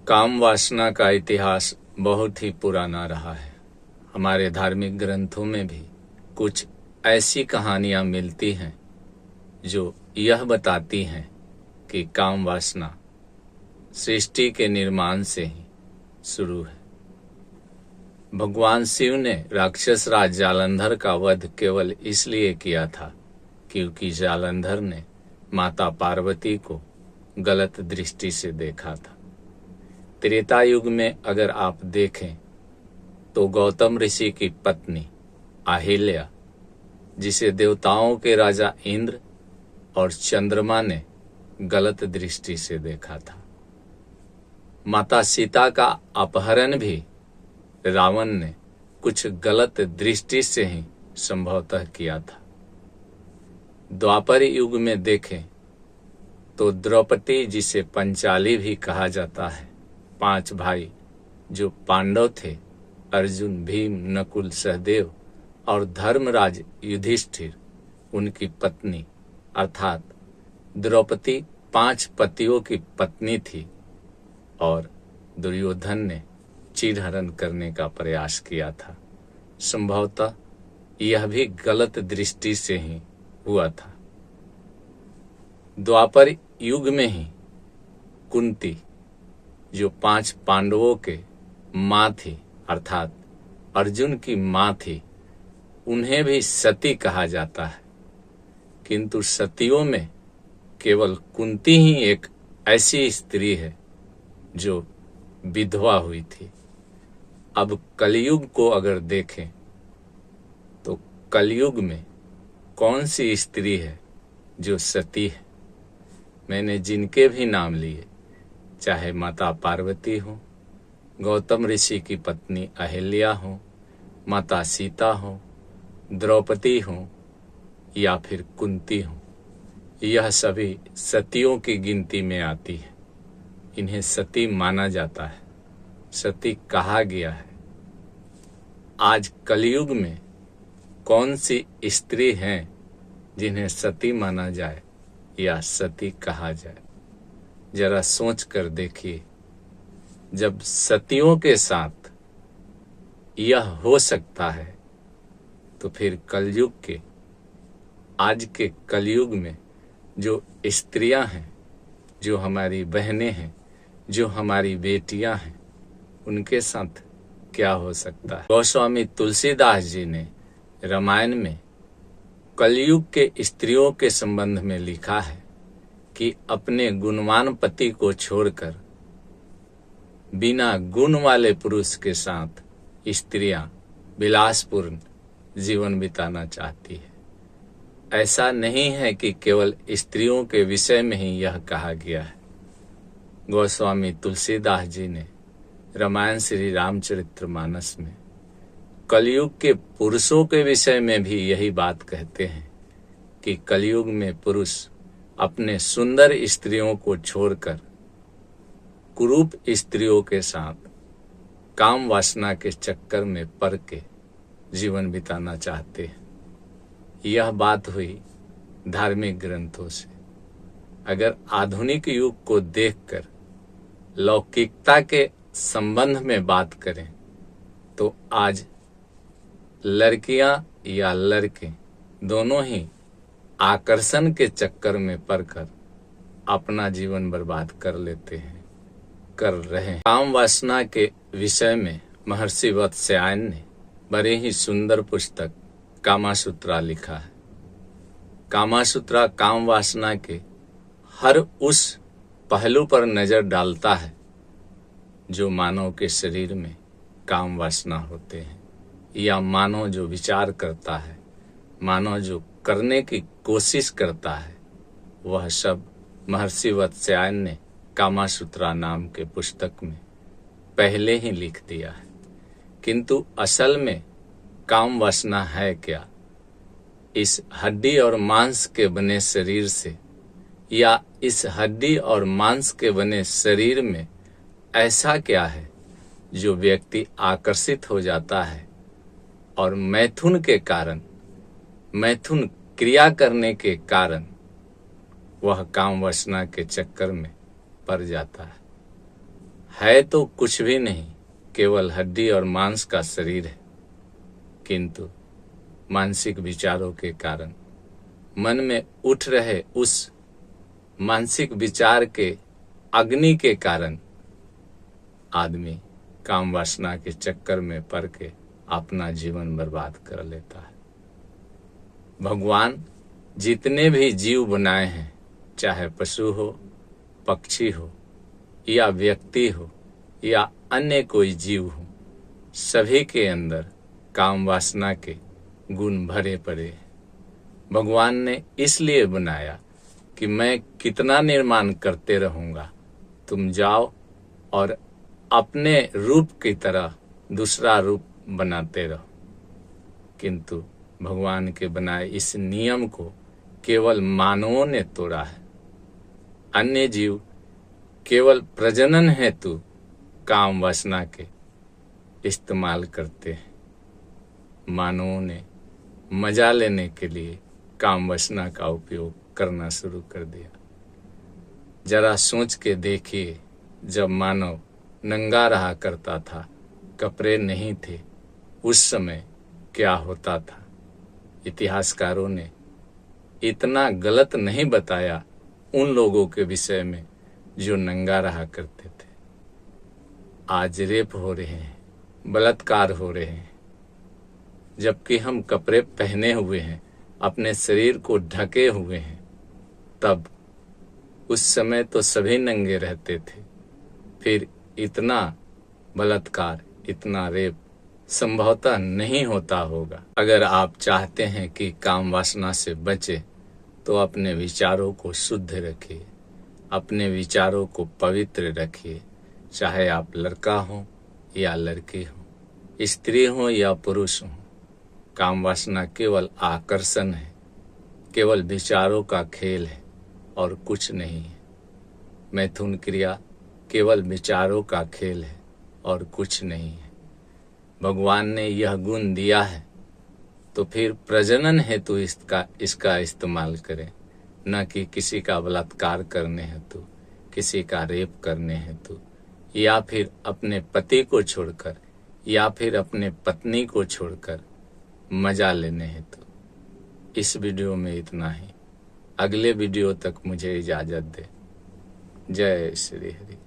काम वासना का इतिहास बहुत ही पुराना रहा है। हमारे धार्मिक ग्रंथों में भी कुछ ऐसी कहानियां मिलती हैं जो यह बताती हैं कि काम वासना सृष्टि के निर्माण से ही शुरू है। भगवान शिव ने राक्षस राज जालंधर का वध केवल इसलिए किया था क्योंकि जालंधर ने माता पार्वती को गलत दृष्टि से देखा था। त्रेता युग में अगर आप देखें तो गौतम ऋषि की पत्नी अहिल्या, जिसे देवताओं के राजा इंद्र और चंद्रमा ने गलत दृष्टि से देखा था। माता सीता का अपहरण भी रावण ने कुछ गलत दृष्टि से ही संभवतः किया था। द्वापर युग में देखें तो द्रौपदी, जिसे पंचाली भी कहा जाता है, 5 भाई जो पांडव थे, अर्जुन, भीम, नकुल, सहदेव और धर्मराज युधिष्ठिर, उनकी पत्नी अर्थात द्रौपदी 5 पतियों की पत्नी थी और दुर्योधन ने चीरहरण करने का प्रयास किया था। संभवतः यह भी गलत दृष्टि से ही हुआ था। द्वापर युग में ही कुंती, जो 5 पांडवों के मां थी अर्थात अर्जुन की मां थी, उन्हें भी सती कहा जाता है। किंतु सतियों में केवल कुंती ही एक ऐसी स्त्री है जो विधवा हुई थी। अब कलयुग को अगर देखें तो कलयुग में कौन सी स्त्री है जो सती है? मैंने जिनके भी नाम लिए, चाहे माता पार्वती हो, गौतम ऋषि की पत्नी अहिल्या हो, माता सीता हो, द्रौपदी हो या फिर कुंती हो, यह सभी सतियों की गिनती में आती है। इन्हें सती माना जाता है, सती कहा गया है। आज कलयुग में कौन सी स्त्री हैं जिन्हें सती माना जाए या सती कहा जाए? जरा सोच कर देखिए। जब सतियों के साथ यह हो सकता है तो फिर कलयुग के, आज के कलयुग में जो स्त्रियां हैं, जो हमारी बहनें हैं, जो हमारी बेटियां हैं, उनके साथ क्या हो सकता है? गोस्वामी तुलसीदास जी ने रामायण में कलयुग के स्त्रियों के संबंध में लिखा है कि अपने गुणवान पति को छोड़कर बिना गुण वाले पुरुष के साथ स्त्रियां विलासपूर्ण जीवन बिताना चाहती है। ऐसा नहीं है कि केवल स्त्रियों के विषय में ही यह कहा गया है। गोस्वामी तुलसीदास जी ने रामायण श्री रामचरितमानस में कलयुग के पुरुषों के विषय में भी यही बात कहते हैं कि कलयुग में पुरुष अपने सुंदर स्त्रियों को छोड़कर कुरूप स्त्रियों के साथ काम वासना के चक्कर में पड़ के जीवन बिताना चाहते हैं। यह बात हुई धार्मिक ग्रंथों से। अगर आधुनिक युग को देखकर लौकिकता के संबंध में बात करें तो आज लड़कियां या लड़के दोनों ही आकर्षण के चक्कर में पड़कर अपना जीवन बर्बाद कर रहे हैं। काम वासना के विषय में महर्षि वत्स्यायन ने बड़े ही सुंदर पुस्तक कामासूत्रा लिखा है। कामासूत्रा काम वासना के हर उस पहलू पर नजर डालता है जो मानव के शरीर में काम वासना होते हैं, या मानव जो विचार करता है, मानव जो करने की कोशिश करता है, वह सब महर्षि वत्स्यायन ने कामासूत्रा नाम के पुस्तक में पहले ही लिख दिया है। किंतु असल में काम वासना है क्या? इस हड्डी और मांस के बने शरीर से, या इस हड्डी और मांस के बने शरीर में ऐसा क्या है जो व्यक्ति आकर्षित हो जाता है और मैथुन के कारण, मैथुन क्रिया करने के कारण वह काम वासना के चक्कर में पड़ जाता है। है तो कुछ भी नहीं, केवल हड्डी और मांस का शरीर है, किंतु मानसिक विचारों के कारण, मन में उठ रहे उस मानसिक विचार के अग्नि के कारण आदमी काम वासना के चक्कर में पड़ के अपना जीवन बर्बाद कर लेता है। भगवान जितने भी जीव बनाए हैं, चाहे पशु हो, पक्षी हो, या व्यक्ति हो, या अन्य कोई जीव हो, सभी के अंदर काम वासना के गुण भरे पड़े हैं। भगवान ने इसलिए बनाया कि मैं कितना निर्माण करते रहूंगा, तुम जाओ और अपने रूप की तरह दूसरा रूप बनाते रहो। किंतु भगवान के बनाए इस नियम को केवल मानवों ने तोड़ा है। अन्य जीव केवल प्रजनन हेतु काम वासना के इस्तेमाल करते हैं। मानवों ने मजा लेने के लिए काम वासना का उपयोग करना शुरू कर दिया। जरा सोच के देखिए, जब मानव नंगा रहा करता था, कपड़े नहीं थे, उस समय क्या होता था। इतिहासकारों ने इतना गलत नहीं बताया उन लोगों के विषय में जो नंगा रहा करते थे। आज रेप हो रहे हैं, बलात्कार हो रहे हैं, जबकि हम कपड़े पहने हुए हैं, अपने शरीर को ढके हुए हैं। तब उस समय तो सभी नंगे रहते थे, फिर इतना बलात्कार, इतना रेप संभवतः नहीं होता होगा। अगर आप चाहते हैं कि काम वासना से बचे, तो अपने विचारों को शुद्ध रखिए, अपने विचारों को पवित्र रखिए। चाहे आप लड़का हो या लड़की हो, स्त्री हो या पुरुष हो, काम वासना केवल आकर्षण है, केवल विचारों का खेल है और कुछ नहीं है। मैथुन क्रिया केवल विचारों का खेल है और कुछ नहीं है। भगवान ने यह गुण दिया है तो फिर प्रजनन हेतु इसका इस्तेमाल करें, न कि किसी का बलात्कार करने हेतु, किसी का रेप करने हेतु, या फिर अपने पति को छोड़कर, या फिर अपने पत्नी को छोड़कर मजा लेने हेतु। इस वीडियो में इतना ही। अगले वीडियो तक मुझे इजाजत दे। जय श्री हरि।